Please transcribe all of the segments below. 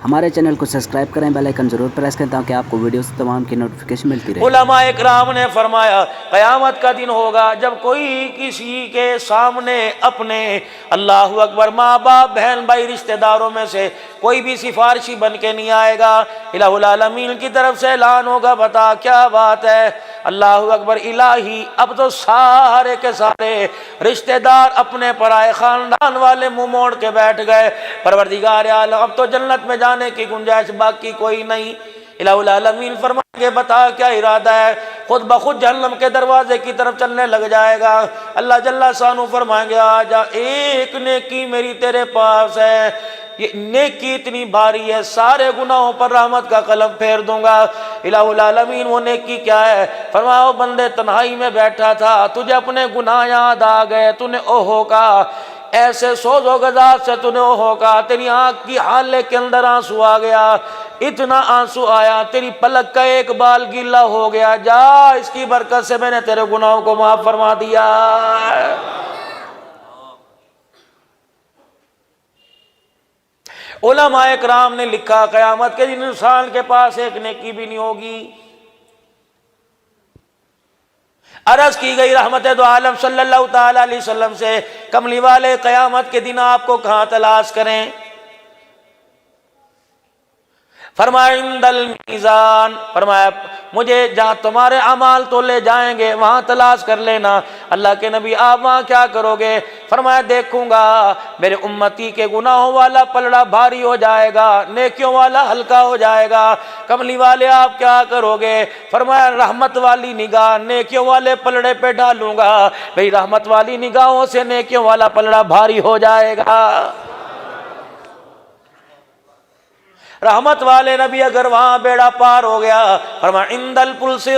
ہمارے چینل کو سبسکرائب کریں، بیل آئیکن ضرور پریس کریں تاکہ آپ کو ویڈیوز تمام کی نوٹیفیکیشن ملتی رہے۔ علماء اکرام نے فرمایا قیامت کا دن ہوگا جب کوئی کسی کے سامنے اپنے اللہ اکبر ماں باپ بہن بھائی رشتہ داروں میں سے کوئی بھی سفارشی بن کے نہیں آئے گا، الہ العالمین کی طرف سے اعلان ہوگا، بتا کیا بات ہے، اللہ اکبر الہی اب تو سارے کے سارے رشتہ دار اپنے پرائے خاندان والے منہ موڑ کے بیٹھ گئے، پروردگار عالم اب تو جنت میں جانے کی گنجائش باقی کوئی نہیں۔ الہ العالمین فرمائیں گے بتا کیا ارادہ ہے، خود بخود جہنم کے دروازے کی طرف چلنے لگ جائے گا۔ اللہ جل شانہ فرمائیں گے آجا ایک نیکی میری تیرے پاس ہے، یہ نیکی اتنی بھاری ہے سارے گناہوں پر رحمت کا قلم پھیر دوں گا۔ الہ العالمین وہ نیکی کیا ہے؟ فرمایا بندے تنہائی میں بیٹھا تھا، تجھے اپنے گناہ یاد آ گئے، تو نے اوہو کہا، ایسے سوز و غذاب سے تو نے اوہو کہا، تیری آنکھ کی حالے کے اندر آنسو آ گیا، اتنا آنسو آیا تیری پلک کا ایک بال گیلا ہو گیا، جا اس کی برکت سے میں نے تیرے گناہوں کو معاف فرما دیا۔ علماء اکرام نے لکھا قیامت کے دن انسان کے پاس ایک نیکی بھی نہیں ہوگی۔ عرض کی گئی رحمت دو عالم صلی اللہ تعالی علیہ وسلم سے، کملی والے قیامت کے دن آپ کو کہاں تلاش کریں؟ فرمایا عند المیزان، فرمایا مجھے جہاں تمہارے اعمال تو لے جائیں گے وہاں تلاش کر لینا۔ اللہ کے نبی آپ وہاں کیا کرو گے؟ فرمایا دیکھوں گا میرے امتی کے گناہوں والا پلڑا بھاری ہو جائے گا، نیکیوں والا ہلکا ہو جائے گا۔ کملی والے آپ کیا کرو گے؟ فرمایا رحمت والی نگاہ نیکیوں والے پلڑے پہ ڈالوں گا، بھئی رحمت والی نگاہوں سے نیکیوں والا پلڑا بھاری ہو جائے گا۔ رحمت والے نبی اگر وہاں بیڑا پار ہو گیا، فرمایا عند الپلصرات،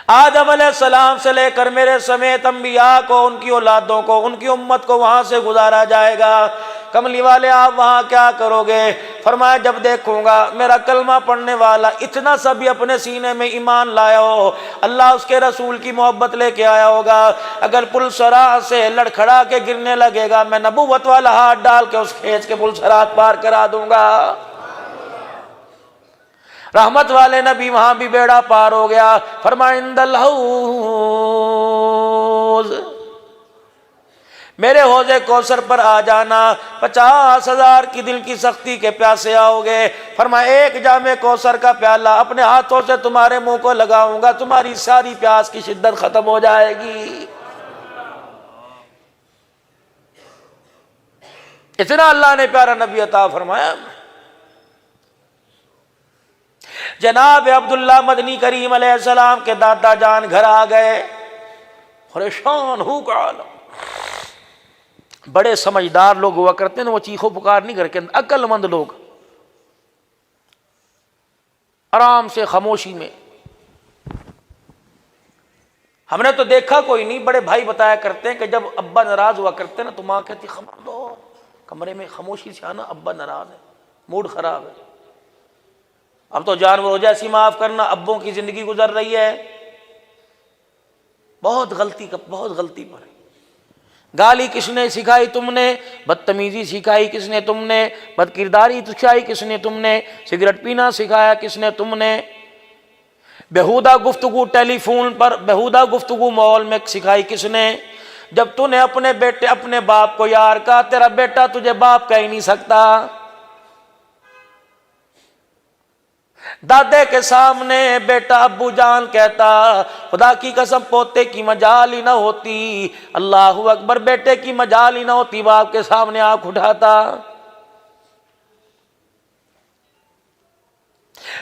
آدم علیہ السلام سے لے کر میرے سمیت انبیاء کو، ان کی اولادوں کو، ان کی امت کو وہاں سے گزارا جائے گا۔ کملی والے آپ وہاں کیا کرو گے؟ فرمایا جب دیکھوں گا میرا کلمہ پڑھنے والا اتنا سا بھی اپنے سینے میں ایمان لایا ہو، اللہ اس کے رسول کی محبت لے کے آیا ہوگا، اگر پلسرات سے لڑکھڑا کے گرنے لگے گا میں نبوت والا ہاتھ ڈال کے اس کھینچ کے پلسرات پار کرا دوں گا۔ رحمت والے نبی وہاں بھی بیڑا پار ہو گیا، فرمایا عند الحوض، میرے حوض کوثر پر آ جانا، 50,000 کی دل کی سختی کے پیاسے آؤ گے۔ فرمایا ایک جام کوثر کا پیالہ اپنے ہاتھوں سے تمہارے منہ کو لگاؤں گا، تمہاری ساری پیاس کی شدت ختم ہو جائے گی۔ اتنا اللہ نے پیارا نبی عطا فرمایا۔ جناب عبداللہ مدنی کریم علیہ السلام کے دادا جان گھر آ گئے، پریشان ہو کا عالم۔ بڑے سمجھدار لوگ ہوا کرتے ہیں وہ چیخو پکار نہیں کر کے، عقل مند لوگ آرام سے خاموشی میں۔ ہم نے تو دیکھا کوئی نہیں، بڑے بھائی بتایا کرتے ہیں کہ جب ابا ناراض ہوا کرتے ہیں نا تو ماں کہتی خبر دو، کمرے میں خاموشی سے آنا، ابا ناراض ہے، موڈ خراب ہے۔ اب تو جانوروں جیسی معاف کرنا ابوں کی زندگی گزر رہی ہے، بہت غلطی پر ہے۔ گالی کس نے سکھائی؟ تم نے۔ بدتمیزی سکھائی کس نے؟ تم نے۔ بدکرداری سکھائی کس نے؟ تم نے۔ سگریٹ پینا سکھایا کس نے؟ تم نے۔ بیہودہ گفتگو ٹیلی فون پر، بیہودہ گفتگو ماحول میں سکھائی کس نے؟ جب تو نے اپنے بیٹے اپنے باپ کو یار کہا، تیرا بیٹا تجھے باپ کہہ ہی نہیں سکتا۔ دادے کے سامنے بیٹا ابو جان کہتا، خدا کی قسم پوتے کی مجال ہی نہ ہوتی، اللہ اکبر بیٹے کی مجال ہی نہ ہوتی، باپ کے سامنے آنکھ اٹھاتا۔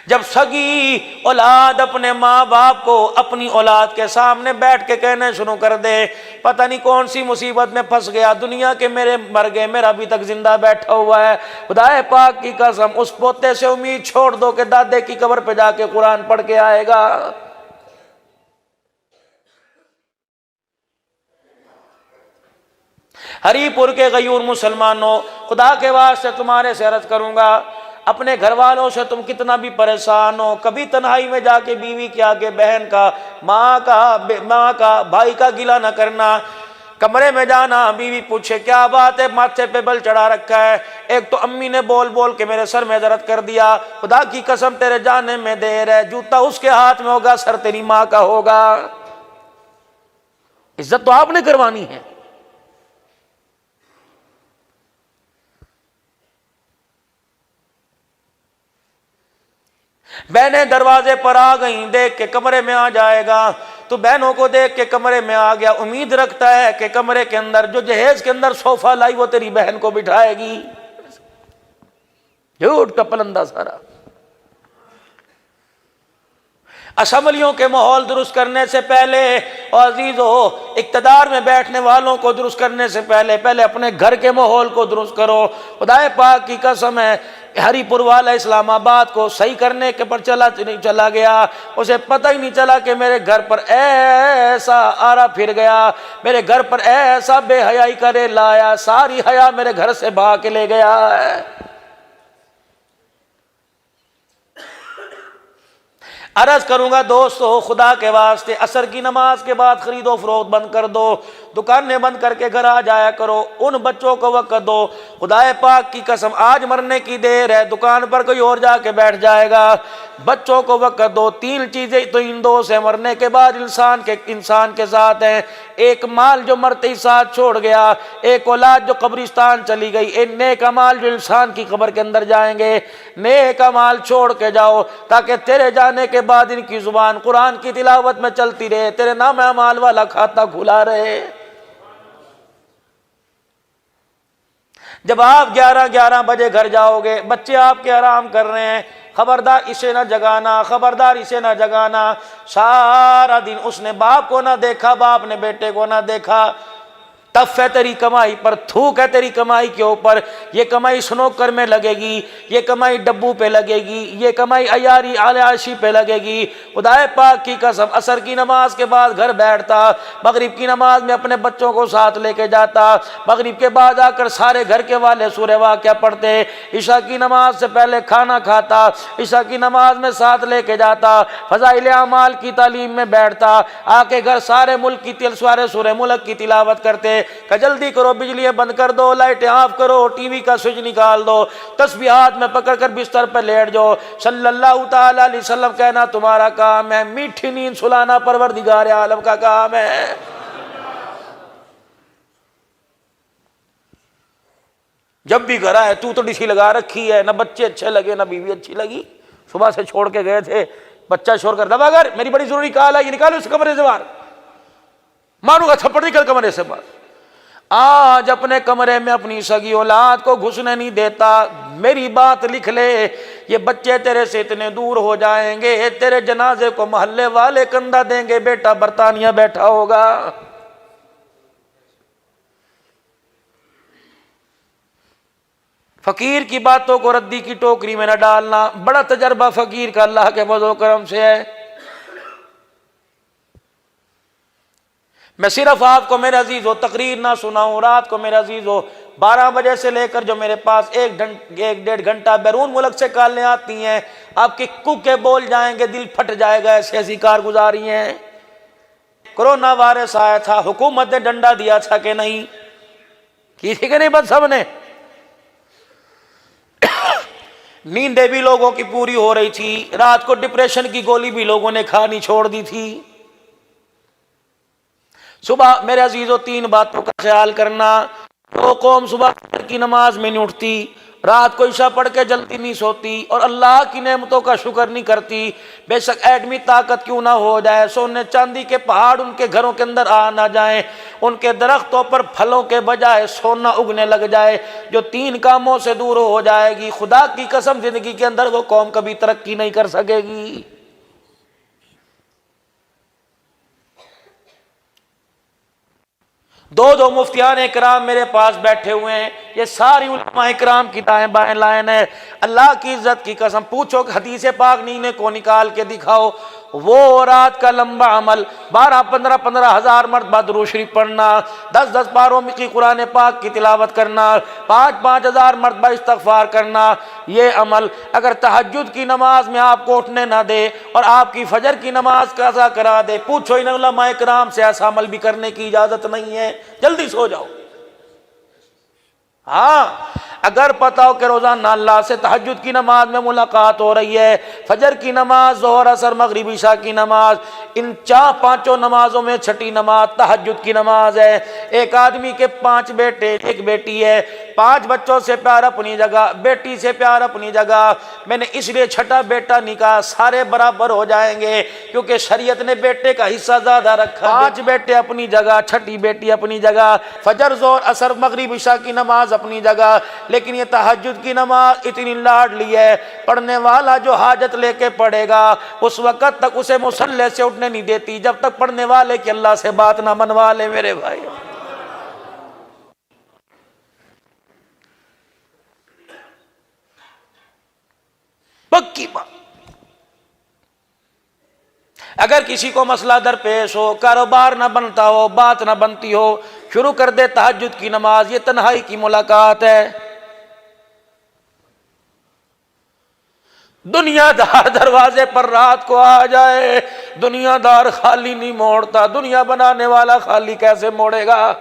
جب سگی اولاد اپنے ماں باپ کو اپنی اولاد کے سامنے بیٹھ کے کہنے شروع کر دے، پتہ نہیں کون سی مصیبت میں پھنس گیا، دنیا کے میرے مر گئے، میرا ابھی تک زندہ بیٹھا ہوا ہے، خدا پاک کی قسم اس پوتے سے امید چھوڑ دو کہ دادے کی قبر پہ جا کے قرآن پڑھ کے آئے گا۔ ہری پور کے غیور مسلمانوں، خدا کے واسطے تمہارے سے عرض کروں گا، اپنے گھر والوں سے تم کتنا بھی پریشان ہو، کبھی تنہائی میں جا کے بیوی کے آگے بہن کا، ماں کا، بھائی کا گلہ نہ کرنا۔ کمرے میں جانا، بیوی پوچھے کیا بات ہے، ماتھے پہ بل چڑھا رکھا ہے، ایک تو امی نے بول بول کے میرے سر میں درد کر دیا، خدا کی قسم تیرے جانے میں دیر ہے، جوتا اس کے ہاتھ میں ہوگا، سر تیری ماں کا ہوگا۔ عزت تو آپ نے کروانی ہے۔ بہنیں دروازے پر آ گئیں، دیکھ کے کمرے میں آ جائے گا، تو بہنوں کو دیکھ کے کمرے میں آ گیا، امید رکھتا ہے کہ کمرے کے اندر جو جہیز کے اندر صوفہ لائی وہ تیری بہن کو بٹھائے گی۔ جھوٹ کا پلندہ سارا۔ اسمبلیوں کے ماحول درست کرنے سے پہلے، اور عزیزو اقتدار میں بیٹھنے والوں کو درست کرنے سے پہلے اپنے گھر کے ماحول کو درست کرو۔ خدا پاک کی قسم ہے، ہری پور والا اسلام آباد کو صحیح کرنے کے پر چلا گیا، اسے پتہ ہی نہیں چلا کہ میرے گھر پر ایسا آرا پھر گیا، میرے گھر پر ایسا بے حیائی کا ریل لایا، ساری حیا میرے گھر سے بھاگ کے لے گیا ہے۔ عرض کروں گا دوستو، خدا کے واسطے عصر کی نماز کے بعد خرید و فروخت بند کر دو، دکانیں بند کر کے گھر آ جایا کرو، ان بچوں کو وقت دو۔ خدا پاک کی قسم آج مرنے کی دیر ہے، دکان پر کوئی اور جا کے بیٹھ جائے گا، بچوں کو وقت دو۔ تین چیزیں تو ان دو سے مرنے کے بعد انسان کے ساتھ ہیں، ایک مال جو مرتے ہی ساتھ چھوڑ گیا، ایک اولاد جو قبرستان چلی گئی، ایک نیک اعمال جو انسان کی قبر کے اندر جائیں گے۔ نیک اعمال چھوڑ کے جاؤ تاکہ تیرے جانے کے بعد ان کی زبان قرآن کی تلاوت میں چلتی رہے، تیرے نام اعمال والا کھاتہ کھلا رہے۔ جب آپ 11 بجے گھر جاؤ گے، بچے آپ کے آرام کر رہے ہیں، خبردار اسے نہ جگانا، خبردار اسے نہ جگانا۔ سارا دن اس نے باپ کو نہ دیکھا، باپ نے بیٹے کو نہ دیکھا، تف ہے تیری کمائی پر، تھوک ہے تیری کمائی کے اوپر، یہ کمائی سنوکر میں لگے گی، یہ کمائی ڈبو پہ لگے گی، یہ کمائی عیاری عیاشی پہ لگے گی۔ خدا پاک کی قسم عصر کی نماز کے بعد گھر بیٹھتا، مغرب کی نماز میں اپنے بچوں کو ساتھ لے کے جاتا، مغرب کے بعد آ کر سارے گھر کے والے سورہ واقعہ پڑھتے، عشاء کی نماز سے پہلے کھانا کھاتا، عشاء کی نماز میں ساتھ لے کے جاتا، فضائل اعمال کی تعلیم میں بیٹھتا، آ کے گھر سارے ملک کی سورہ ملک کی تلاوت کرتے کہ جلدی کرو، بجلیاں بند کر دو، لائٹیں آف کرو، ٹی وی کا سوئچ نکال دو، تسبیحات میں پکڑ کر بستر پہ لیٹ جاؤ۔ صلی اللہ تعالی علیہ وسلم کہنا تمہارا کام ہے، میٹھی نیند سلانا پروردگار عالم کا کام ہے۔ جب بھی گھر آئے تو ڈی سی لگا رکھی ہے، نہ بچے اچھے لگے نہ بیوی اچھی لگی، صبح سے چھوڑ کے گئے تھے، بچہ شور کر دبا کر میری بڑی ضروری کال ہے، یہ نکالو اس کمرے سے باہر، ماروں گا تھپڑ، نکل کمرے سے باہر۔ آج اپنے کمرے میں اپنی سگی اولاد کو گھسنے نہیں دیتا۔ میری بات لکھ لے، یہ بچے تیرے سے اتنے دور ہو جائیں گے، تیرے جنازے کو محلے والے کندھا دیں گے، بیٹا برطانیہ بیٹھا ہوگا۔ فقیر کی باتوں کو ردی کی ٹوکری میں نہ ڈالنا، بڑا تجربہ فقیر کا اللہ کے فضل و کرم سے ہے۔ میں صرف آپ کو میرے عزیزو تقریر نہ سناؤں، رات کو میرے عزیزو 12 بجے سے لے کر جو میرے پاس ایک ڈیڑھ گھنٹہ بیرون ملک سے کالیں آتی ہیں، آپ کے کوکے بول جائیں گے، دل پھٹ جائے گا، ایسی ایسی کارگزاری ہیں۔ کرونا وائرس آیا تھا، حکومت نے ڈنڈا دیا تھا کہ نہیں؟ کی تھی کہ نہیں؟ بس سب نے۔ نیندیں بھی لوگوں کی پوری ہو رہی تھی، رات کو ڈپریشن کی گولی بھی لوگوں نے کھانی چھوڑ دی تھی۔ صبح میرے عزیزو 3 باتوں کا خیال کرنا، تو قوم صبح کی نماز میں نہیں اٹھتی، رات کو عشاء پڑھ کے جلدی نہیں سوتی، اور اللہ کی نعمتوں کا شکر نہیں کرتی۔ بے شک ایٹمی طاقت کیوں نہ ہو جائے، سونے چاندی کے پہاڑ ان کے گھروں کے اندر آ نہ جائیں، ان کے درختوں پر پھلوں کے بجائے سونا اگنے لگ جائے، جو 3 کاموں سے دور ہو جائے گی، خدا کی قسم زندگی کے اندر وہ قوم کبھی ترقی نہیں کر سکے گی۔ دو مفتیان اکرام میرے پاس بیٹھے ہوئے ہیں، یہ ساری علماء اکرام کی دائیں بائیں لائن ہے۔ اللہ کی عزت کی قسم پوچھو کہ حدیث پاک نینے کو نکال کے دکھاؤ، وہ رات کا لمبا عمل 12-15 ہزار مرتبہ درود شریف پڑھنا، 10 پاروں کی قرآن پاک کی تلاوت کرنا، 5 ہزار مرتبہ استغفار کرنا، یہ عمل اگر تہجد کی نماز میں آپ کو اٹھنے نہ دے اور آپ کی فجر کی نماز قضا کرا دے، پوچھو ان علماء کرام سے ایسا عمل بھی کرنے کی اجازت نہیں ہے، جلدی سو جاؤ۔ ہاں اگر پتہ ہو کہ روزانہ اللہ سے تہجد کی نماز میں ملاقات ہو رہی ہے، فجر کی نماز، ظہر، عصر، مغرب، عشاء کی نماز، ان پانچوں نمازوں میں چھٹی نماز تہجد کی نماز ہے۔ ایک آدمی کے 5 بیٹے، ایک بیٹی ہے، 5 بچوں سے پیار اپنی جگہ، بیٹی سے پیار اپنی جگہ، میں نے اس لیے چھٹا بیٹا نکاح، سارے برابر ہو جائیں گے کیونکہ شریعت نے بیٹے کا حصہ زیادہ رکھا۔ 5 بیٹے اپنی جگہ، چھٹی بیٹی اپنی جگہ، فجر، ظہر، عصر، مغرب، عشاء کی نماز اپنی جگہ، لیکن یہ تہجد کی نماز اتنی لاڈلی ہے، پڑھنے والا جو حاجت لے کے پڑھے گا اس وقت تک اسے مصلی سے اٹھنے نہیں دیتی جب تک پڑھنے والے کی اللہ سے بات نہ منوا لے۔ میرے بھائی پکی بات، اگر کسی کو مسئلہ درپیش ہو، کاروبار نہ بنتا ہو، بات نہ بنتی ہو، شروع کر دے تہجد کی نماز، یہ تنہائی کی ملاقات ہے۔ دنیا دار دروازے پر رات کو آ جائے، دنیا دار خالی نہیں موڑتا، دنیا بنانے والا خالی کیسے موڑے گا؟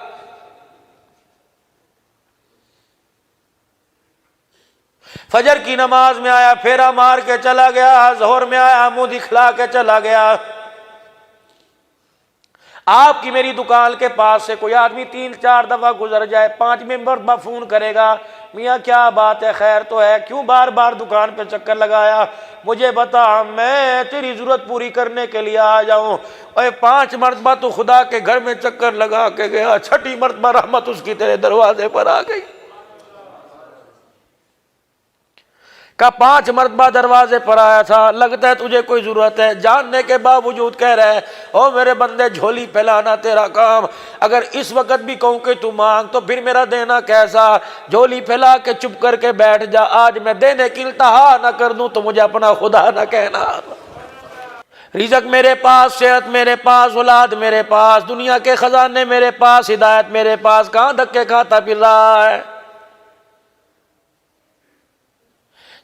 فجر کی نماز میں آیا، پھیرا مار کے چلا گیا، ظہر میں آیا، منہ دکھلا کے چلا گیا۔ آپ کی میری دکان کے پاس سے کوئی آدمی 3-4 دفعہ گزر جائے، 5ویں مرتبہ فون کرے گا، میاں کیا بات ہے، خیر تو ہے، کیوں بار بار دکان پہ چکر لگایا، مجھے بتا، میں تیری ضرورت پوری کرنے کے لیے آ جاؤں۔ اور 5 مرتبہ تو خدا کے گھر میں چکر لگا کے گیا، 6ٹھی مرتبہ رحمت اس کی تیرے دروازے پر آ گئی۔ کا 5 مرتبہ دروازے پر آیا تھا، لگتا ہے تجھے کوئی ضرورت ہے، جاننے کے باوجود کہہ رہا ہے، او میرے بندے جھولی پھیلانا تیرا کام، اگر اس وقت بھی کہوں کہ تو مانگ تو پھر میرا دینا کیسا؟ جھولی پھیلا کے چپ کر کے بیٹھ جا، آج میں دینے کی التہا نہ کر دوں تو مجھے اپنا خدا نہ کہنا۔ رزق میرے پاس، صحت میرے پاس، اولاد میرے پاس، دنیا کے خزانے میرے پاس، ہدایت میرے پاس، کہاں دھکے کھاتا پھر رہا ہے؟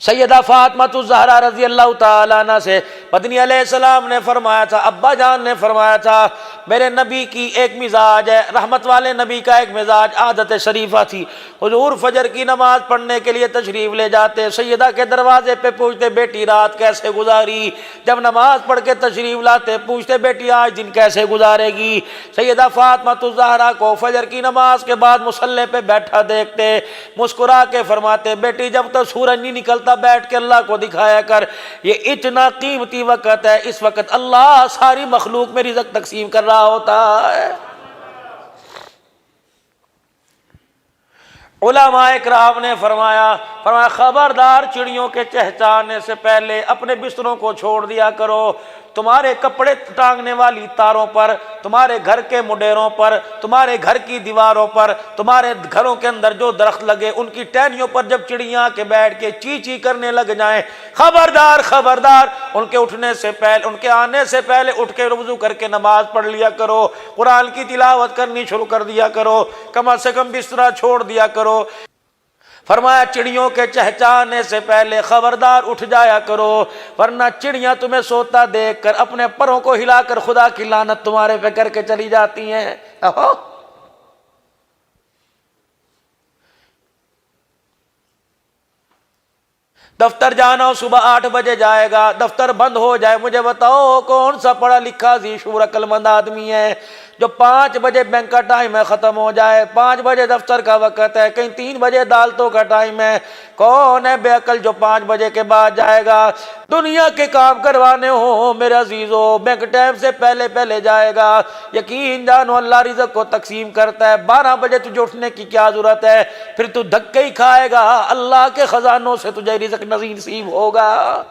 سیدہ فاطمہ الزہرا رضی اللہ تعالیٰ عنہ سے مدنی علیہ السلام نے فرمایا تھا، ابا جان نے فرمایا تھا، میرے نبی کی ایک مزاج ہے، رحمت والے نبی کا ایک مزاج، عادت شریفہ تھی، حضور فجر کی نماز پڑھنے کے لیے تشریف لے جاتے، سیدہ کے دروازے پہ پوچھتے بیٹی رات کیسے گزاری، جب نماز پڑھ کے تشریف لاتے پوچھتے بیٹی آج دن کیسے گزارے گی۔ سیدہ فاطمہ الزہرا کو فجر کی نماز کے بعد مصلی پہ بیٹھا دیکھتے، مسکرا کے فرماتے، بیٹی جب تک سورج نہیں نکلتا بیٹھ کے اللہ کو دکھایا کر، یہ اتنا قیمتی وقت ہے، اس وقت اللہ ساری مخلوق میں رزق تقسیم کر رہا ہوتا ہے۔ علماء کرام نے فرمایا خبردار، چڑیوں کے چہچانے سے پہلے اپنے بستروں کو چھوڑ دیا کرو، تمہارے کپڑے ٹانگنے والی تاروں پر، تمہارے گھر کے مڈیروں پر، تمہارے گھر کی دیواروں پر، تمہارے گھروں کے اندر جو درخت لگے ان کی ٹہنیوں پر جب چڑیاں کے بیٹھ کے چی چی کرنے لگ جائیں، خبردار خبردار، ان کے اٹھنے سے پہلے، ان کے آنے سے پہلے اٹھ کے وضو کر کے نماز پڑھ لیا کرو، قرآن کی تلاوت کرنی شروع کر دیا کرو، کم از کم بستر چھوڑ دیا کرو۔ فرمایا چڑیوں کے چہچانے سے پہلے خبردار اٹھ جایا کرو، ورنہ چڑیاں تمہیں سوتا دیکھ کر اپنے پروں کو ہلا کر خدا کی لعنت تمہارے پہ کر کے چلی جاتی ہیں۔ دفتر جانا ہو صبح 8 بجے جائے گا، دفتر بند ہو جائے، مجھے بتاؤ کون سا پڑھا لکھا ذی شعور عقل مند آدمی ہے جو 5 بجے بینک کا ٹائم ہے ختم ہو جائے، 5 بجے دفتر کا وقت ہے، کہیں 3 بجے عدالتوں کا ٹائم ہے، کون ہے بے عقل جو 5 بجے کے بعد جائے گا؟ دنیا کے کام کروانے ہو میرے عزیزو، بینک ٹائم سے پہلے پہلے جائے گا، یقین جانو اللہ رزق کو تقسیم کرتا ہے، 12 بجے تجھے اٹھنے کی کیا ضرورت ہے؟ پھر تو دھکے ہی کھائے گا، اللہ کے خزانوں سے تجھے رزق نصیب ہوگا۔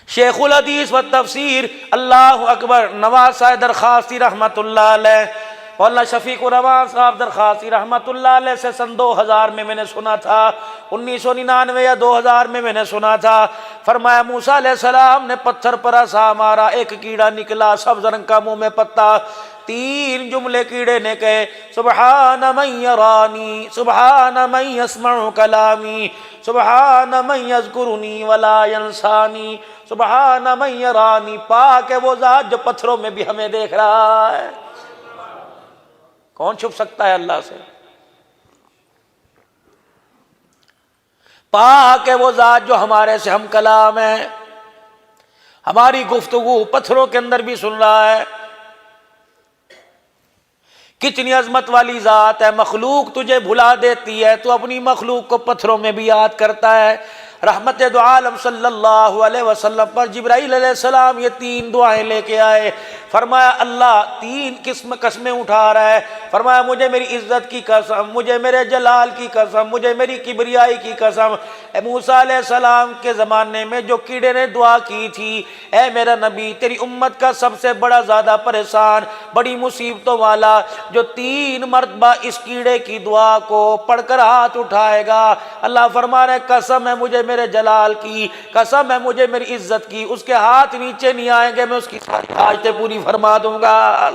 شیخ الحدیث والتفسیر اللہ اکبر نواز صاحب درخواستی رحمت اللہ علیہ، مولانا شفیق الرحمان صاحب درخواستی رحمت اللہ علیہ سے سن 2000 میں نے سنا تھا، 1999 یا 2000 میں نے سنا تھا، فرمایا موسیٰ علیہ السلام نے پتھر پر عصا مارا، ایک کیڑا نکلا سبز رنگ کا، منہ میں پتا، 3 جملے کیڑے نے کہے، سبحان من یرانی، سبحان من یسمع کلامی، سبحان من یذکرنی ولا ینسانی، سبحان من یرانی، پاک ہے وہ ذات جو پتھروں میں بھی ہمیں دیکھ رہا ہے۔ کون چھپ سکتا ہے اللہ سے؟ پاک ہے وہ ذات جو ہمارے سے ہم کلام ہے، ہماری گفتگو پتھروں کے اندر بھی سن رہا ہے۔ کتنی عظمت والی ذات ہے، مخلوق تجھے بھلا دیتی ہے، تو اپنی مخلوق کو پتھروں میں بھی یاد کرتا ہے۔ رحمت دو عالم صلی اللہ علیہ وسلم پر جبرائیل علیہ السلام یہ 3 دعائیں لے کے آئے، فرمایا اللہ 3 قسمیں اٹھا رہا ہے، فرمایا مجھے میری عزت کی قسم، مجھے میرے جلال کی قسم، مجھے میری کبریائی کی قسم، اے موسیٰ علیہ السلام کے زمانے میں جو کیڑے نے دعا کی تھی، اے میرا نبی تیری امت کا سب سے بڑا زیادہ پریشان، بڑی مصیبتوں والا، جو 3 مرتبہ اس کیڑے کی دعا کو پڑھ کر ہاتھ اٹھائے گا، اللہ فرما رہے قسم ہے مجھے میرے جلال کی، قسم ہے مجھے میری عزت کی، اس کے ہاتھ نیچے نہیں آئیں گے، میں اس کی ساری حاجتیں پوری فرما دوں گا۔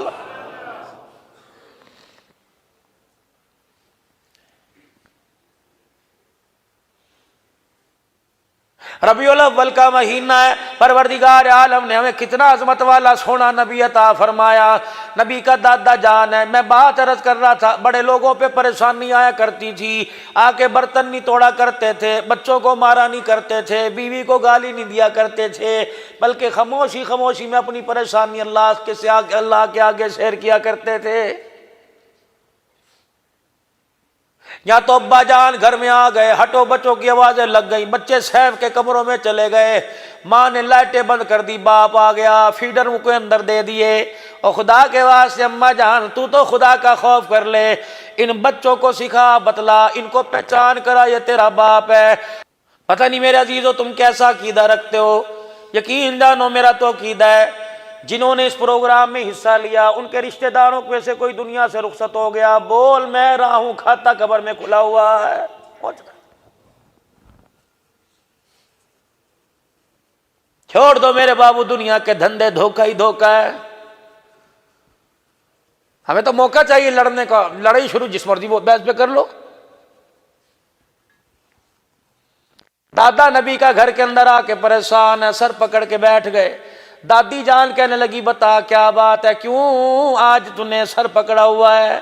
ربیع الاول کا مہینہ ہے، پروردگار عالم نے ہمیں کتنا عظمت والا سونا نبی عطا فرمایا، نبی کا دادا جان ہے۔ میں بات عرض کر رہا تھا، بڑے لوگوں پہ پریشانی آیا کرتی تھی، آ کے برتن نہیں توڑا کرتے تھے، بچوں کو مارا نہیں کرتے تھے، بیوی کو گالی نہیں دیا کرتے تھے، بلکہ خاموشی خاموشی میں اپنی پریشانی اللہ کے آگے شیئر کیا کرتے تھے۔ یا تو ابا جان گھر میں آ گئے، ہٹو بچوں کی آوازیں لگ گئی، بچے سیف کے کمروں میں چلے گئے، ماں نے لائٹیں بند کر دی، باپ آ گیا فیڈر کو اندر دے دیے، اور خدا کے واسطے اماں جان تو خدا کا خوف کر لے، ان بچوں کو سکھا بتلا، ان کو پہچان کرا یہ تیرا باپ ہے۔ پتہ نہیں میرے عزیزو تم کیسا عقیدہ رکھتے ہو، یقین جانو میرا تو عقیدہ ہے جنہوں نے اس پروگرام میں حصہ لیا ان کے رشتہ داروں میں سے کوئی دنیا سے رخصت ہو گیا، بول میں رہا ہوں، کھاتا قبر میں کھلا ہوا ہے۔ چھوڑ دو میرے بابو دنیا کے دھندے، دھوکہ ہی دھوکہ ہے۔ ہمیں تو موقع چاہیے لڑنے کا، لڑائی شروع جس مرضی وہ بحث پہ کر لو۔ دادا نبی کا گھر کے اندر آ کے پریشان ہے، سر پکڑ کے بیٹھ گئے، دادی جان کہنے لگی بتا کیا بات ہے، کیوں آج تو نے سر پکڑا ہوا ہے؟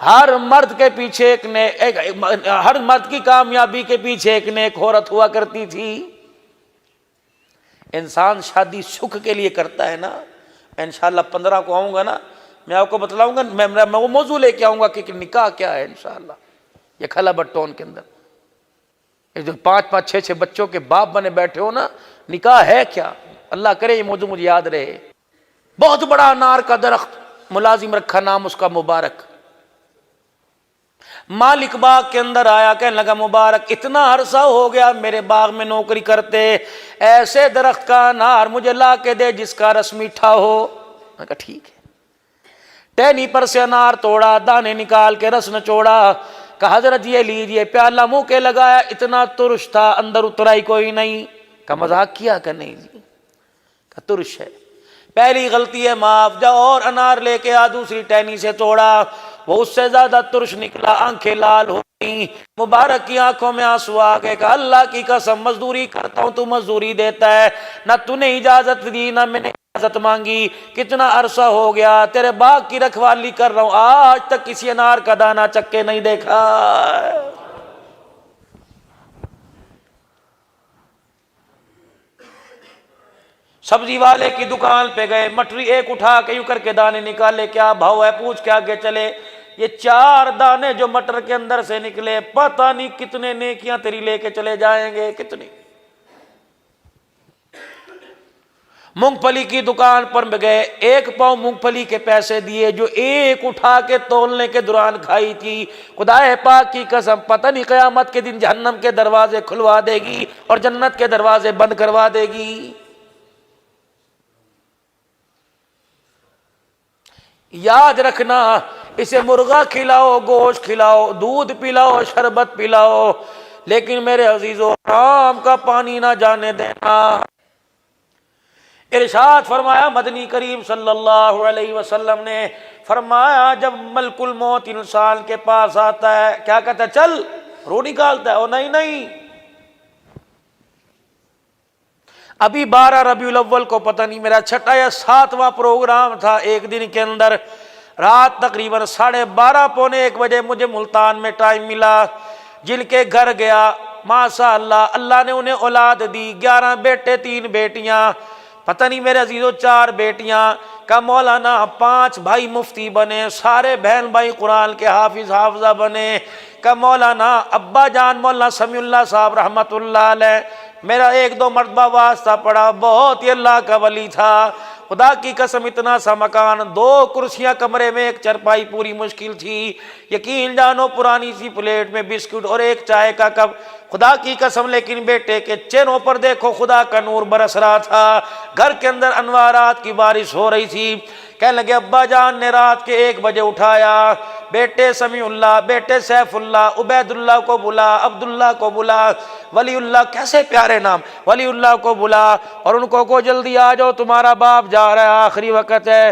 ہر مرد کے پیچھے ہر مرد کی کامیابی کے پیچھے ایک نیک عورت ہوا کرتی تھی۔ انسان شادی سکھ کے لیے کرتا ہے نا، میں انشاءاللہ 15 کو آؤں گا نا، میں آپ کو بتلاؤں گا، میں وہ موضوع لے کے آؤں گا کہ نکاح کیا ہے انشاءاللہ، یہ کھلا بٹون کے اندر جو 5 6 بچوں کے باپ بنے بیٹھے ہو نا، نکاح ہے کیا؟ اللہ کرے یہ موضوع مجھے یاد رہے۔ بہت بڑا انار کا درخت، ملازم رکھا نام اس کا مبارک، مالک باغ کے اندر آیا، کہنے لگا مبارک اتنا عرصہ ہو گیا میرے باغ میں نوکری کرتے، ایسے درخت کا انار مجھے لا کے دے جس کا رس میٹھا ہو۔ میں کہا ٹھیک ہے، ٹہنی پر سے انار توڑا، دانے نکال کے رس نچوڑا، کہا حضرت یہ لیجئے، پیالہ منہ کے لگایا، اتنا ترش تھا اندر اترائی کوئی نہیں۔ کہا مذاق کیا کہ نہیں جی؟ کہا ترش ہے، پہلی غلطی ہے معاف، جا اور انار لے کے آ، دوسری ٹہنی سے توڑا، وہ اس سے زیادہ ترش نکلا، آنکھیں لال ہو گئی، مبارک کی آنکھوں میں آنسو آ گئے، کہا اللہ کی قسم مزدوری کرتا ہوں تو مزدوری دیتا ہے، نہ تو نے اجازت دی نہ میں نے اجازت مانگی، کتنا عرصہ ہو گیا تیرے باغ کی رکھوالی کر رہا ہوں، آج تک کسی انار کا دانہ چک کے نہیں دیکھا۔ سبزی والے کی دکان پہ گئے، مٹری ایک اٹھا کے یوں کر کے دانے نکالے، کیا بھاؤ ہے پوچھ کے آگے چلے، یہ 4 دانے جو مٹر کے اندر سے نکلے پتہ نہیں کتنے نیکیاں تیری لے کے چلے جائیں گے، کتنی۔ مونگ پھلی کی دکان پر گئے، 1 پاؤ مونگ پھلی کے پیسے دیے جو ایک اٹھا کے تولنے کے دوران کھائی تھی، خدا پاک کی قسم پتہ نہیں قیامت کے دن جہنم کے دروازے کھلوا دے گی اور جنت کے دروازے بند کروا دے گی۔ یاد رکھنا، اسے مرغا کھلاؤ، گوشت کھلاؤ، دودھ پلاؤ، شربت پلاؤ، لیکن میرے عزیزو حرام کا پانی نہ جانے دینا۔ ارشاد فرمایا مدنی کریم صلی اللہ علیہ وسلم نے فرمایا جب ملک الموت انسان کے پاس آتا ہے کیا کہتا ہے؟ چل، روح نکالتا ہے، او نہیں نہیں، ابھی 12 ربیع الاول کو پتہ نہیں میرا 6واں یا 7واں پروگرام تھا، ایک دن کے اندر رات تقریباً 12:30 پونے 1 بجے مجھے ملتان میں ٹائم ملا، جن کے گھر گیا ماشاء اللہ اللہ نے انہیں اولاد دی، 11 بیٹے 3 بیٹیاں، پتہ نہیں میرے عزیزو 4 بیٹیاں کا مولانا، 5 بھائی مفتی بنے، سارے بہن بھائی قرآن کے حافظ حافظہ بنے، کا مولانا ابا جان مولانا سمیع اللہ صاحب رحمت اللہ علیہ میرا 1-2 مرتبہ واسطہ پڑا، بہت ہی اللہ کا ولی تھا، خدا کی قسم اتنا سا مکان، 2 کرسیاں کمرے میں، 1 چرپائی پوری مشکل تھی، یقین جانو پرانی سی پلیٹ میں بسکٹ اور 1 چائے کا کپ، خدا کی قسم، لیکن بیٹے کے چہروں پر دیکھو خدا کا نور برس رہا تھا، گھر کے اندر انوارات کی بارش ہو رہی تھی۔ کہنے لگے ابا جان نے رات کے 1 بجے اٹھایا، بیٹے سمیع اللہ، بیٹے سیف اللہ، عبید اللہ کو بلا، عبداللہ کو بلا، ولی اللہ، کیسے پیارے نام، ولی اللہ کو بلا، اور ان کو جلدی آ جاؤ تمہارا باپ جا رہا ہے، آخری وقت ہے۔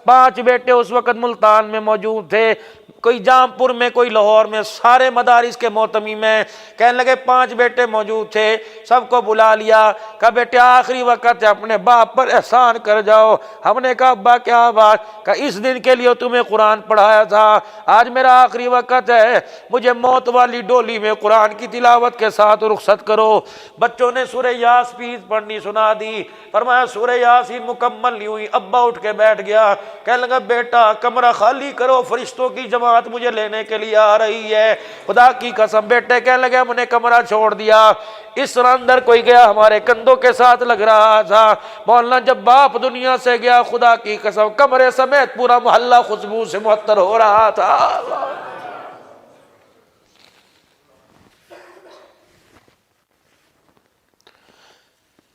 5 بیٹے اس وقت ملتان میں موجود تھے، کوئی جام پور میں، کوئی لاہور میں، سارے مدارس کے محتمی میں، کہنے لگے 5 بیٹے موجود تھے، سب کو بلا لیا، کہا بیٹے آخری وقت ہے، اپنے باپ پر احسان کر جاؤ۔ ہم نے کہا ابا کیا بات؟ کہا اس دن کے لیے تمہیں قرآن پڑھایا تھا، آج میرا آخری وقت ہے، مجھے موت والی ڈولی میں قرآن کی تلاوت کے ساتھ رخصت کرو۔ بچوں نے سورہ یاسین پڑھنی سنا دی، فرمایا سورہ یاسین مکمل نہیں ہوئی، ابا اٹھ کے بیٹھ گیا، کہنے لگا بیٹا کمرہ خالی کرو، فرشتوں کی جماعت مجھے لینے کے لیے آ رہی ہے۔ خدا کی قسم بیٹے کہنے لگے ہم نے کمرہ چھوڑ دیا، اس طرح اندر کوئی گیا ہمارے کندھوں کے ساتھ لگ رہا تھا۔ مولانا جب باپ دنیا سے گیا خدا کی قسم کمرے سمیت پورا محلہ خوشبو سے معطر ہو رہا تھا۔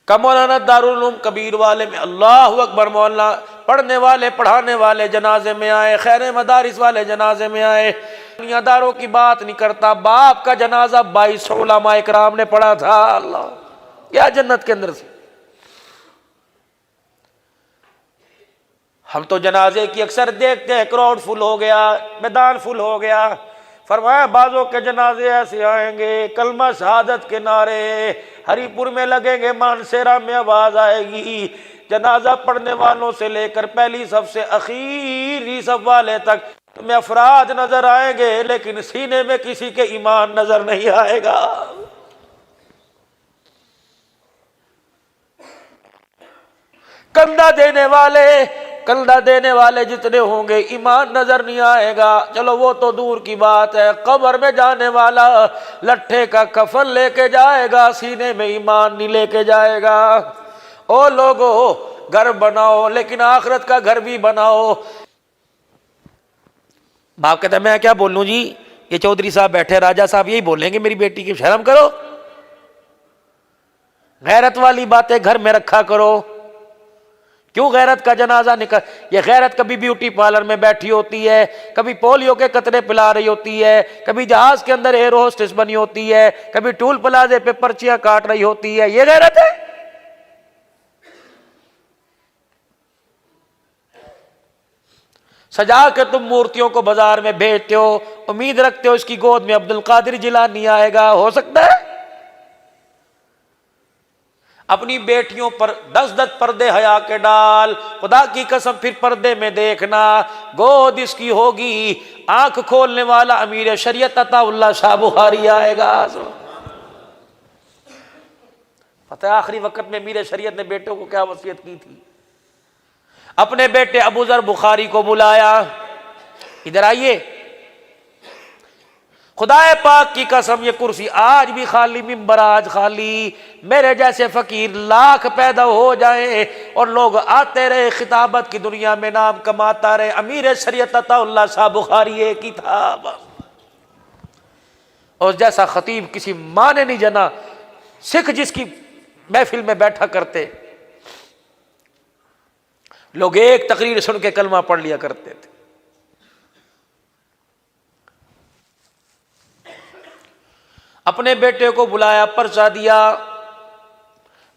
کا مولانا دارالعلوم کبیر والے میں اللہ اکبر، مولانا پڑھنے والے پڑھانے والے جنازے میں آئے، خیر مدارس والے جنازے میں آئے، دنیا داروں کی بات نہیں کرتا، باپ کا جنازہ 22 علماء اکرام نے پڑھا تھا۔ اللہ کیا جنت کے اندر سے، ہم تو جنازے کی اکثر دیکھتے ہیں کراؤڈ فل ہو گیا، میدان فل ہو گیا، فرمایا بعضوں کے جنازے ایسے آئیں گے کلمہ شہادت کے نعرے ہری پور میں لگیں گے، مانسیرا میں آواز آئے گی، جنازہ پڑھنے والوں سے لے کر پہلی صف سے آخری صف والے تک تمہیں افراد نظر آئیں گے، لیکن سینے میں کسی کے ایمان نظر نہیں آئے گا۔ کندھا دینے والے جتنے ہوں گے ایمان نظر نہیں آئے گا، چلو وہ تو دور کی بات ہے، قبر میں جانے والا لٹھے کا کفن لے کے جائے گا، سینے میں ایمان نہیں لے کے جائے گا۔ او لوگو گھر بناؤ لیکن آخرت کا گھر بھی بناؤ۔ باپ کہتا ہے میں کیا بولوں جی، یہ چودھری صاحب بیٹھے راجہ صاحب یہی بولیں گے میری بیٹی کی شرم کرو، غیرت والی باتیں گھر میں رکھا کرو۔ کیوں غیرت کا جنازہ نکل، یہ غیرت کبھی بیوٹی پارلر میں بیٹھی ہوتی ہے، کبھی پولیو کے قطرے پلا رہی ہوتی ہے، کبھی جہاز کے اندر ایئر ہوسٹس بنی ہوتی ہے، کبھی ٹول پلازے پہ پرچیاں کاٹ رہی ہوتی ہے، یہ غیرت ہے؟ سجا کے تم مورتیوں کو بازار میں بیچتے ہو، امید رکھتے ہو اس کی گود میں عبد القادر جیلانی آئے گا، ہو سکتا ہے؟ اپنی بیٹیوں پر 10 پردے حیا کے ڈال، خدا کی قسم پھر پردے میں دیکھنا، گود اس کی ہوگی، آنکھ کھولنے والا امیر شریعت عطا اللہ شاہ بخاری آئے گا۔ پتہ ہے آخری وقت میں امیر شریعت نے بیٹوں کو کیا وصیت کی تھی؟ اپنے بیٹے ابو ذر بخاری کو بلایا، ادھر آئیے، خدا پاک کی قسم یہ کرسی آج بھی خالی، ممبر آج خالی، میرے جیسے فقیر لاکھ پیدا ہو جائیں اور لوگ آتے رہے، خطابت کی دنیا میں نام کماتا رہے، امیر شریعت عطا اللہ شاہ بخاری ایک ہی تھا، اور جیسا خطیب کسی ماں نے نہیں جنا۔ سکھ جس کی محفل میں بیٹھا کرتے، لوگ ایک تقریر سن کے کلمہ پڑھ لیا کرتے تھے۔ اپنے بیٹے کو بلایا، پرچہ دیا،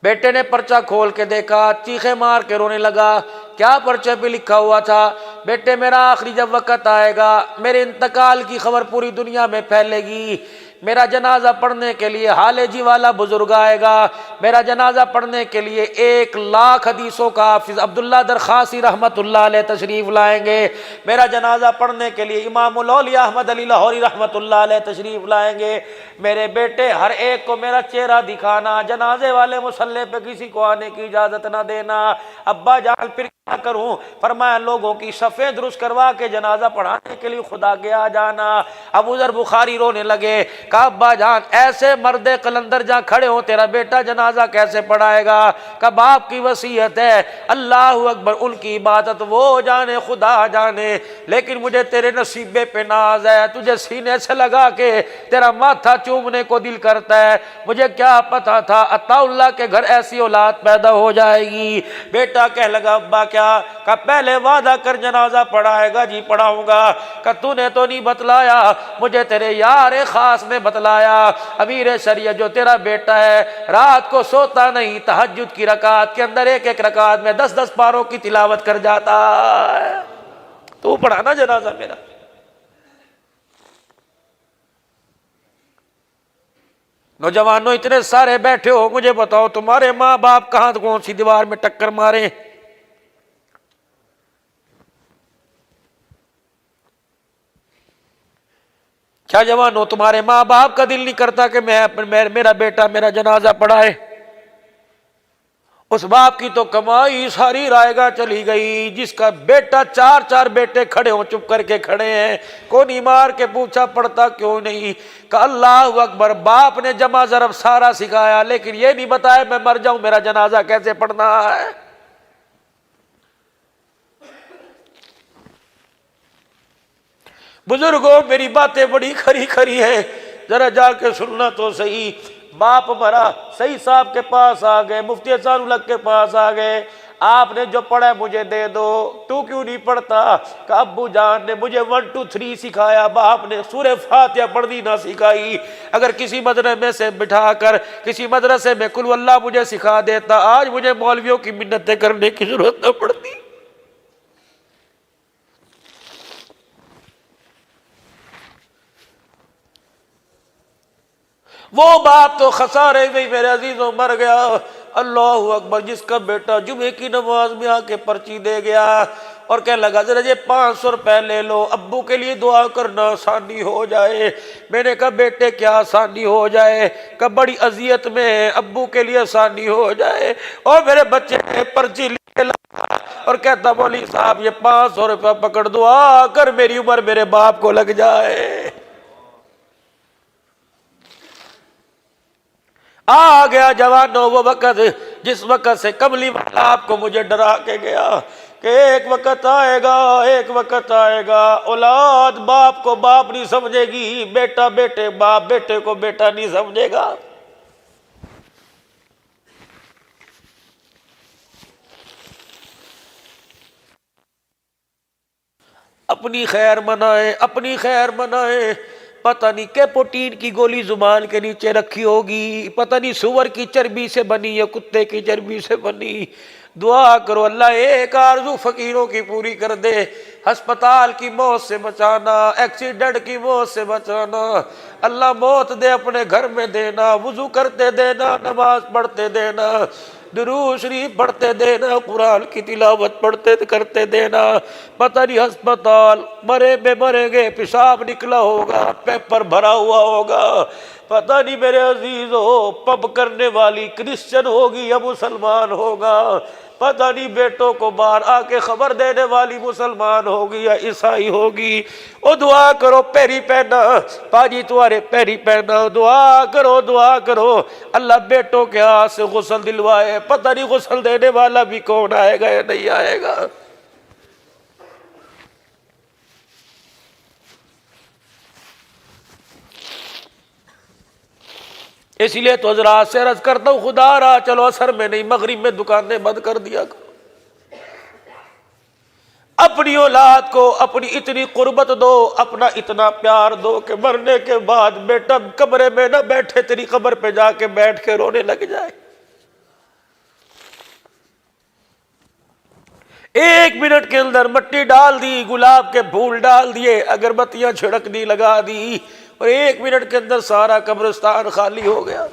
بیٹے نے پرچہ کھول کے دیکھا، چیخے مار کے رونے لگا۔ کیا پرچے پہ لکھا ہوا تھا؟ بیٹے میرا آخری جب وقت آئے گا، میرے انتقال کی خبر پوری دنیا میں پھیلے گی، میرا جنازہ پڑھنے کے لیے حال جی والا بزرگ آئے گا، میرا جنازہ پڑھنے کے لیے 1,00,000 حدیثوں کا حافظ عبداللہ درخاسی رحمت اللہ علیہ تشریف لائیں گے، میرا جنازہ پڑھنے کے لیے امام الاولیاء احمد علی لاہوری رحمت اللہ علیہ تشریف لائیں گے۔ میرے بیٹے ہر ایک کو میرا چہرہ دکھانا، جنازے والے مصلی پہ کسی کو آنے کی اجازت نہ دینا۔ ابا جان پھر کیا کروں؟ فرمایا لوگوں کی صفیں درست کروا کے جنازہ پڑھانے کے لیے خدا کے آ جانا۔ ابو ذر بخاری رونے لگے، کہا ابا جان ایسے مرد قلندر جہاں کھڑے ہوں تیرا بیٹا جنازہ کیسے پڑھائے گا؟ کہ باپ کی وصیت ہے، اللہ اکبر، ان کی عبادت وہ جانے خدا جانے، لیکن مجھے تیرے نصیبے پہ ناز ہے، تجھے سینے سے لگا کے تیرا ماتھا چومنے کو دل کرتا ہے۔ مجھے کیا پتا تھا عطا اللہ کے گھر ایسی اولاد پیدا ہو جائے گی۔ بیٹا کہہ لگا ابا کیا؟ کہ پہلے وعدہ کر جنازہ پڑھائے گا۔ جی پڑھاؤں گا۔ کہ تو نے تو نہیں بتلایا، مجھے تیرے یار خاص نے بتلایا، امیر شریعت جو تیرا بیٹا ہے رات کو سوتا نہیں، تہجد کی رکعت کے اندر ایک ایک رکعت میں 10 پاروں کی تلاوت کر جاتا ہے، تو پڑھانا جنازہ میرا۔ نوجوانوں اتنے سارے بیٹھے ہو، مجھے بتاؤ تمہارے ماں باپ کہاں کون سی دیوار میں ٹکر مارے؟ کیا جوانوں تمہارے ماں باپ کا دل نہیں کرتا کہ میرا بیٹا میرا جنازہ پڑھائے؟ اس باپ کی تو کمائی ساری رائے گاہ چلی گئی، جس کا بیٹا 4 بیٹے کھڑے ہوں چپ کر کے کھڑے ہیں، کونی مار کے پوچھا پڑھتا کیوں نہیں؟ کہ اللہ اکبر، باپ نے جمع ضرب سارا سکھایا لیکن یہ نہیں بتایا میں مر جاؤں میرا جنازہ کیسے پڑھنا ہے۔ بزرگوں میری باتیں بڑی کھری کھری ہیں، ذرا جا کے سننا تو صحیح۔ باپ مرا، صحیح صاحب کے پاس آ گئے، مفتی احسان الحق کے پاس آ گئے، آپ نے جو پڑھا ہے مجھے دے دو۔ تو کیوں نہیں پڑھتا؟ کہ ابو جان نے مجھے 1 2 3 سکھایا، باپ نے سورہ فاتحہ پڑھنی نہ سکھائی۔ اگر کسی مدرسے میں سے بٹھا کر کسی مدرسے میں قل اللہ مجھے سکھا دیتا، آج مجھے مولویوں کی منتیں کرنے کی ضرورت نہ پڑتی۔ وہ باپ تو خسارے میں میرے عزیزوں مر گیا۔ اللہ اکبر، جس کا بیٹا جمعے کی نماز میں آ کے پرچی دے گیا اور کہنے لگا ذرا یہ 500 روپے لے لو، ابو کے لیے دعا کرنا آسانی ہو جائے۔ میں نے کہا بیٹے کیا آسانی ہو جائے؟ کہ بڑی اذیت میں ابو کے لیے آسانی ہو جائے۔ اور میرے بچے نے پرچی لے لگا اور کہتا مولوی صاحب یہ 500 روپے پکڑ، دعا کر میری عمر میرے باپ کو لگ جائے۔ آ گیا جوانوں وہ وقت جس وقت سے کملی والا آپ کو مجھے ڈرا کے گیا کہ ایک وقت آئے گا، ایک وقت آئے گا، اولاد باپ کو باپ نہیں سمجھے گی، بیٹا باپ بیٹے کو بیٹا نہیں سمجھے گا۔ اپنی خیر منائے، اپنی خیر منائے۔ پتہ نہیں کیپوٹین کی گولی زبان کے نیچے رکھی ہوگی، پتہ نہیں سور کی چربی سے بنی یا کتے کی چربی سے بنی۔ دعا کرو اللہ ایک آرزو فقیروں کی پوری کر دے، ہسپتال کی موت سے بچانا، ایکسیڈنٹ کی موت سے بچانا، اللہ موت دے اپنے گھر میں دینا، وضو کرتے دینا، نماز پڑھتے دینا، درود شریف پڑھتے دینا، قرآن کی تلاوت پڑھتے کرتے دینا۔ پتہ نہیں ہسپتال مرے گے، پیشاب نکلا ہوگا، پیپر بھرا ہوا ہوگا، پتہ نہیں میرے عزیزو پب کرنے والی کرسچن ہوگی یا مسلمان ہوگا، پتہ نہیں بیٹوں کو باہر آ کے خبر دینے والی مسلمان ہوگی یا عیسائی ہوگی۔ او دعا کرو، پیری پہنا پاجی تمہارے پیری پہنا، دعا کرو اللہ بیٹوں کے ہاتھ سے غسل دلوائے۔ پتہ نہیں غسل دینے والا بھی کون آئے گا یا نہیں آئے گا۔ اس لیے تو حضرات سے عرض کرتا ہوں خدا رہا چلو، اثر میں نہیں مغرب میں دکانیں بند کر دیا کرو۔ اپنی اولاد کو اپنی اتنی قربت دو، اپنا اتنا پیار دو کہ مرنے کے بعد بیٹا قبر میں نہ بیٹھے، تیری قبر پہ جا کے بیٹھ کے رونے لگ جائے۔ 1 منٹ کے اندر مٹی ڈال دی، گلاب کے پھول ڈال دیے، اگربتیاں چھڑک دی، لگا دی، اور 1 منٹ کے اندر سارا قبرستان خالی ہو گیا۔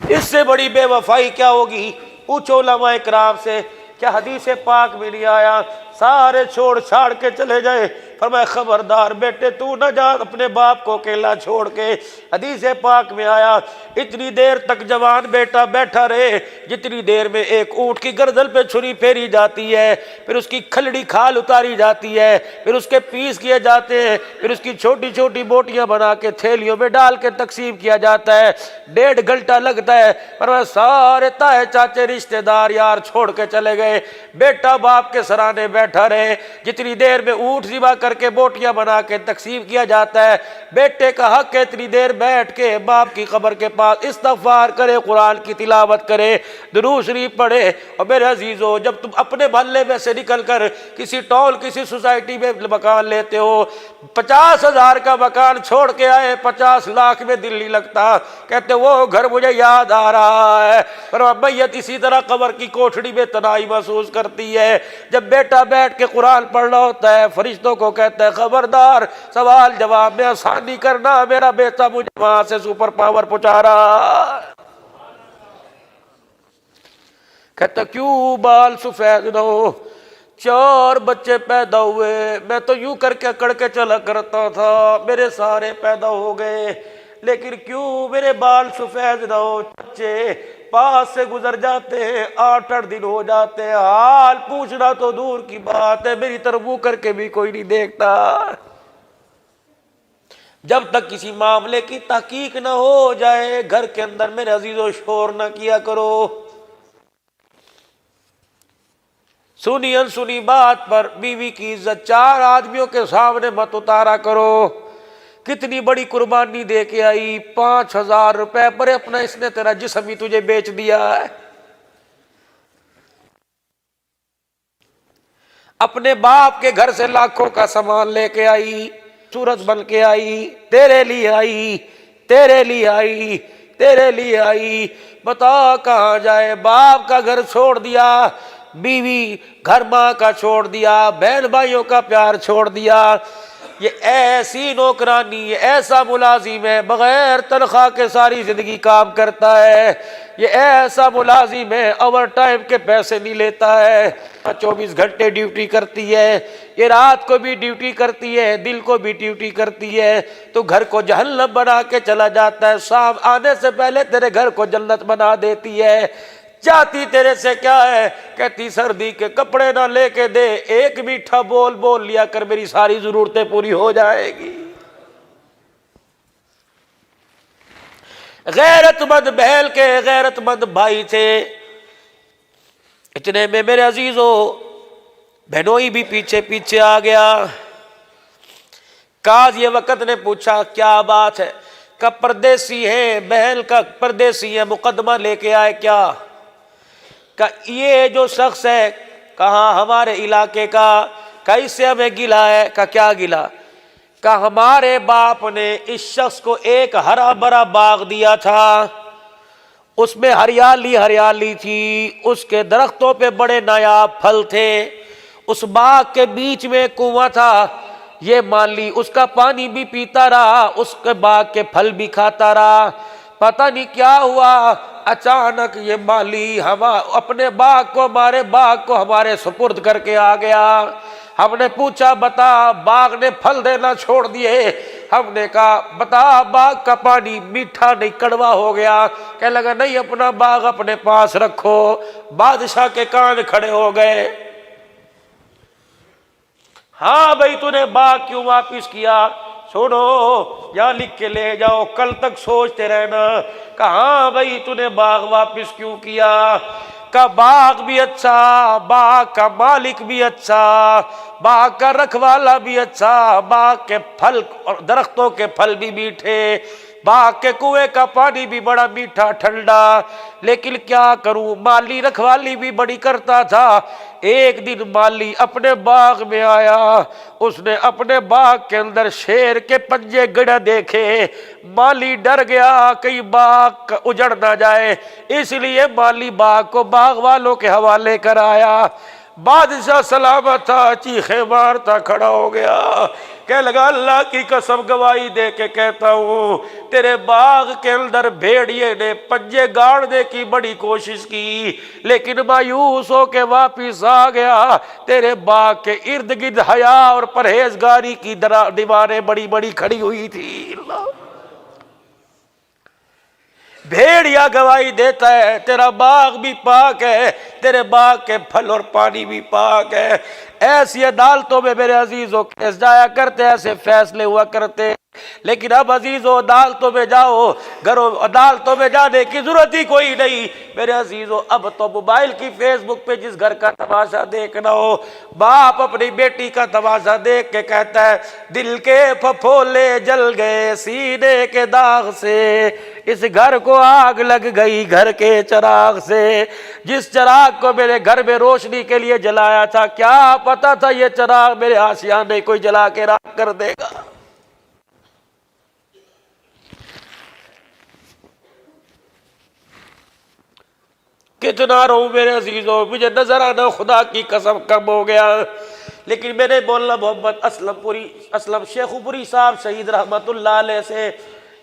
اس سے بڑی بے وفائی کیا ہوگی؟ پوچھو علماء کرام سے، کیا حدیث پاک میں نہیں آیا سارے چھوڑ چھاڑ کے چلے جائے؟ فرمایا خبردار بیٹے تو نہ جا اپنے باپ کو اکیلا چھوڑ کے۔ حدیث پاک میں آیا اتنی دیر تک جوان بیٹا بیٹھا رہے جتنی دیر میں ایک اونٹ کی گردن پہ چھری پھیری جاتی ہے، پھر اس کی کھلڑی کھال اتاری جاتی ہے، پھر اس کے پیس کیے جاتے ہیں، پھر اس کی چھوٹی چھوٹی بوٹیاں بنا کے تھیلیوں میں ڈال کے تقسیم کیا جاتا ہے، 1.5 گھنٹہ لگتا ہے۔ پر سارے تائے چاچے رشتہ دار یار چھوڑ کے چلے گئے، بیٹا باپ کے سرانے بیٹھا رہے، جتنی دیر میں اونٹ ذبح کر کے بوٹیاں بنا کے تقسیم کیا جاتا ہے، بیٹے کا حق ہے اتنی دیر بیٹھ کے باپ کی قبر کے پاس استغفار کرے، قرآن کی تلاوت کرے، درود شریف پڑھے۔ اور میرے عزیزو، جب تم اپنے محلے میں سے نکل کر کسی ٹول کسی سوسائٹی میں مکان لیتے ہو، 50,000 کا مکان چھوڑ کے آئے، 50 لاکھ میں دل نہیں لگتا، کہتے وہ گھر مجھے یاد آ رہا ہے۔ پر میت اسی طرح قبر کی کوٹھڑی میں تنہائی محسوس کرتی ہے۔ جب بیٹا بیٹھ کے قرآن پڑھ رہا ہوتا ہے، فرشتوں کو کہتا ہے خبردار سوال جواب میں آسانی کرنا، میرا بیٹا مجھے وہاں سے سپر پاور پہنچا رہا۔ کہتا کیوں بال سفید نہ ہو؟ 4 بچے پیدا ہوئے، میں تو یوں کر کے اکڑ کے چلا کرتا تھا، میرے سارے پیدا ہو گئے، لیکن کیوں میرے بال سفید نہ ہو؟ بچے پاس سے گزر جاتے ہیں، 8 دن ہو جاتے ہیں، حال پوچھنا تو دور کی بات ہے، میری طرف منہ کر کے بھی کوئی نہیں دیکھتا۔ جب تک کسی معاملے کی تحقیق نہ ہو جائے، گھر کے اندر میرے عزیزو شور نہ کیا کرو۔ سنی انسنی بات پر بیوی کی عزت 4 آدمیوں کے سامنے مت اتارا کرو۔ کتنی بڑی قربانی دے کے آئی، 5,000 روپے پر اپنا اس نے تیرا جسم ہی تجھے بیچ دیا ہے۔ اپنے باپ کے گھر سے لاکھوں کا سامان لے کے آئی، سورج بن کے آئی، تیرے لیے آئی، تیرے لیے آئی، تیرے لیے آئی، بتا کہاں جائے؟ باپ کا گھر چھوڑ دیا، بیوی گھر ماں کا چھوڑ دیا، بہن بھائیوں کا پیار چھوڑ دیا۔ یہ ایسی نوکرانی، یہ ایسا ملازم ہے بغیر تنخواہ کے ساری زندگی کام کرتا ہے، یہ ایسا ملازم ہے اوور ٹائم کے پیسے نہیں لیتا ہے، 24 گھنٹے ڈیوٹی کرتی ہے، یہ رات کو بھی ڈیوٹی کرتی ہے، دل کو بھی ڈیوٹی کرتی ہے، تو گھر کو جہنم بنا کے چلا جاتا ہے، شام آنے سے پہلے تیرے گھر کو جنت بنا دیتی ہے۔ چاہتی تیرے سے کیا ہے؟ کہتی سردی کے کپڑے نہ لے کے دے، ایک میٹھا بول بول لیا کر، میری ساری ضرورتیں پوری ہو جائے گی۔ غیرت مند بہن کے غیرت مند بھائی تھے، اتنے میں میرے عزیزو بہنوئی بھی پیچھے پیچھے آ گیا۔ قاضی وقت نے پوچھا کیا بات ہے؟ کہ پردیسی ہے، بہن کا پردیسی ہے، مقدمہ لے کے آئے کیا؟ کہ یہ جو شخص ہے کہاں ہمارے علاقے کا، کہ اس سے ہمیں گلا ہے۔ کہ کیا گلا؟ کہ ہمارے باپ نے اس شخص کو ایک ہرا بھرا باغ دیا تھا، اس میں ہریالی ہریالی تھی، اس کے درختوں پہ بڑے نایاب پھل تھے، اس باغ کے بیچ میں کنواں تھا، یہ مالی اس کا پانی بھی پیتا رہا، اس کے باغ کے پھل بھی کھاتا رہا۔ پتہ نہیں کیا ہوا، اچانک یہ مالی اپنے باغ کو، ہمارے باغ کو ہمارے سپرد کر کے آ گیا۔ ہم نے پوچھا بتا باغ نے پھل دینا چھوڑ دیے؟ ہم نے کہا بتا باغ کا پانی میٹھا نہیں کڑوا ہو گیا؟ کہنے لگا نہیں، اپنا باغ اپنے پاس رکھو۔ بادشاہ کے کان کھڑے ہو گئے، ہاں بھائی تو نے باغ کیوں واپس کیا؟ سنو یا لکھ کے لے جاؤ، کل تک سوچتے رہنا۔ کہاں بھائی تو نے باغ واپس کیوں کیا؟ کا باغ بھی اچھا، باغ کا مالک بھی اچھا، باغ کا رکھوالا بھی اچھا، باغ کے پھل اور درختوں کے پھل بھی میٹھے، باغ کے کنویں کا پانی بھی بڑا میٹھا ٹھنڈا، لیکن کیا کروں مالی رکھوالی بھی بڑی کرتا تھا۔ ایک دن مالی اپنے باغ میں آیا، اس نے اپنے باغ کے اندر شیر کے پنجے گڑے دیکھے، مالی ڈر گیا کہیں باغ اجڑ نہ جائے، اس لیے مالی باغ کو باغ والوں کے حوالے کرایا۔ بادشاہ سلامت تھا، چیخے مارتا کھڑا ہو گیا، کہنے لگا اللہ کی قسم گواہی دے کے کہتا ہوں تیرے باغ کے اندر بھیڑیے نے پنجے گاڑنے کی بڑی کوشش کی، لیکن مایوس ہو کے واپس آ گیا۔ تیرے باغ کے ارد گرد حیا اور پرہیزگاری کی دیواریں بڑی بڑی کھڑی ہوئی تھی۔ اللہ، بھیڑیا گواہی دیتا ہے تیرا باغ بھی پاک ہے، تیرے باغ کے پھل اور پانی بھی پاک ہے۔ ایسی عدالتوں میں میرے عزیزوں کیس جایا کرتے، ایسے فیصلے ہوا کرتے، لیکن اب عزیزوں عدالتوں میں جاؤ، گھروں عدالتوں میں جانے کی ضرورت ہی کوئی نہیں میرے عزیزوں۔ اب تو موبائل کی فیس بک پہ جس گھر کا تماشا دیکھنا ہو، باپ اپنی بیٹی کا تماشا دیکھ کے کہتا ہے دل کے پھپھولے جل گئے سینے کے داغ سے، اس گھر کو آگ لگ گئی گھر کے چراغ سے، جس چراغ کو میرے گھر میں روشنی کے لیے جلایا تھا کیا پتا تھا یہ چراغ میرے آشیانے کوئی جلا کے راکھ کر دے گا۔ کتنا رہوں میرے عزیزوں، مجھے نظر آنا خدا کی قسم کم ہو گیا، لیکن میں نے مولانا محمد اسلم شیخ پوری صاحب شہید رحمت اللہ علیہ سے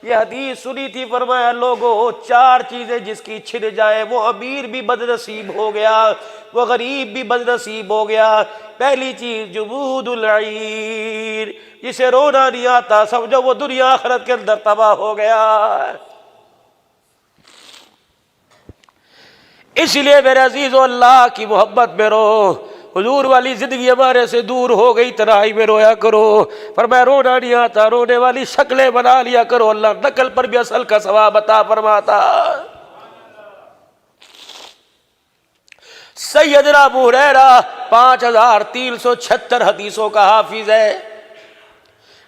یہ حدیث سنی تھی، فرمایا لوگوں چار چیزیں جس کی چھن جائے وہ امیر بھی بد نصیب ہو گیا، وہ غریب بھی بد نصیب ہو گیا۔ پہلی چیز جمود العیر، جسے رونا نہیں آتا سمجھو وہ دنیا آخرت کے اندر تباہ ہو گیا۔ اس لیے میرے عزیزو اللہ کی محبت میں رہو، حضور والی زندگی ہمارے سے دور ہو گئی، تنہائی میں رویا کرو، فرمایا رونا نہیں آتا رونے والی شکلیں بنا لیا کرو، اللہ نقل پر بھی اصل کا ثواب عطا فرماتا۔ سیدنا ابو ہریرہ 5376 حدیثوں کا حافظ ہے،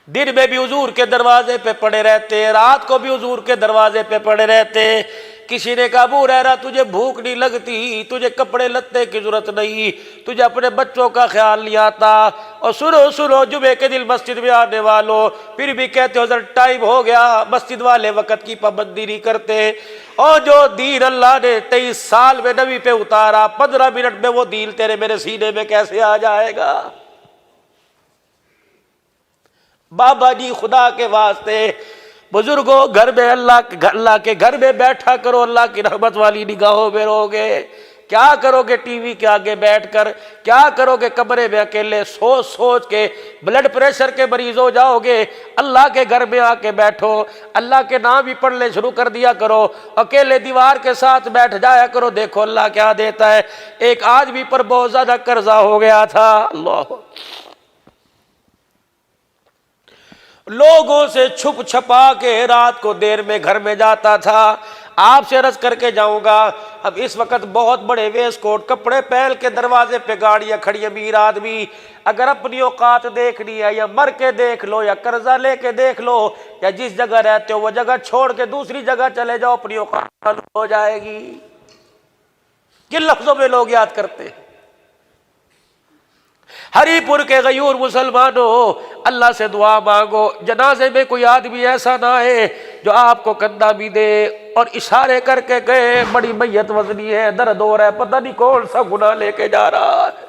دن میں بھی حضور کے دروازے پہ پڑے رہتے، رات کو بھی حضور کے دروازے پہ پڑے رہتے۔ کسی نے کہا ابو ہریرہ تجھے بھوک نہیں لگتی، تجھے کپڑے لتے کی ضرورت نہیں، تجھے اپنے بچوں کا خیال نہیں آتا، اور سنو جمعے کے دن مسجد میں آنے والوں پھر بھی کہتے ہو حضرت ٹائم ہو گیا، مسجد والے وقت کی پابندی نہیں کرتے، اور جو دین اللہ نے 23 سال میں نبی پہ اتارا 15 منٹ میں وہ دین تیرے میرے سینے میں کیسے آ جائے گا؟ بابا جی خدا کے واسطے بزرگوں گھر میں اللہ کے گھر میں بیٹھا کرو، اللہ کی رحمت والی نگاہوں میں رہو گے۔ کیا کرو گے ٹی وی کے آگے بیٹھ کر، کیا کرو گے کمرے میں اکیلے سوچ سوچ کے بلڈ پریشر کے مریض ہو جاؤ گے؟ اللہ کے گھر میں آ کے بیٹھو، اللہ کے نام ہی پڑھنے شروع کر دیا کرو، اکیلے دیوار کے ساتھ بیٹھ جایا کرو، دیکھو اللہ کیا دیتا ہے۔ ایک آدمی پر بہت زیادہ قرضہ ہو گیا تھا، اللہ لوگوں سے چھپ چھپا کے رات کو دیر میں گھر میں جاتا تھا۔ آپ سے عرض کر کے جاؤں گا، اب اس وقت بہت بڑے ویسٹ کوٹ کپڑے پہن کے دروازے پہ گاڑیاں کھڑی، امیر آدمی اگر اپنی اوقات دیکھنی ہے یا مر کے دیکھ لو یا قرضہ لے کے دیکھ لو، یا جس جگہ رہتے ہو وہ جگہ چھوڑ کے دوسری جگہ چلے جاؤ، اپنی اوقات ہو جائے گی۔ کن لفظوں میں لوگ یاد کرتے ہیں؟ ہری پور کے غیور مسلمانوں اللہ سے دعا مانگو جنازے میں کوئی آدمی ایسا نہ آئے جو آپ کو کندھا بھی دے اور اشارے کر کے گئے بڑی میت وزنی ہے، درد ہو رہا ہے، پتہ نہیں کون سا گناہ لے کے جا رہا ہے۔